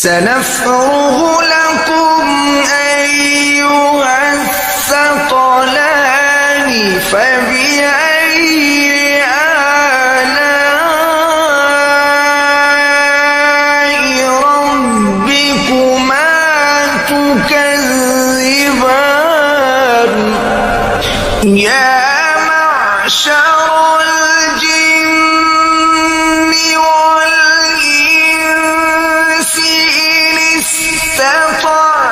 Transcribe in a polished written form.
سنفرغ لكم أيها الثقلان فبأي آلاء ربكما تكذبان يا معشر الجن والإنس إن استطعتم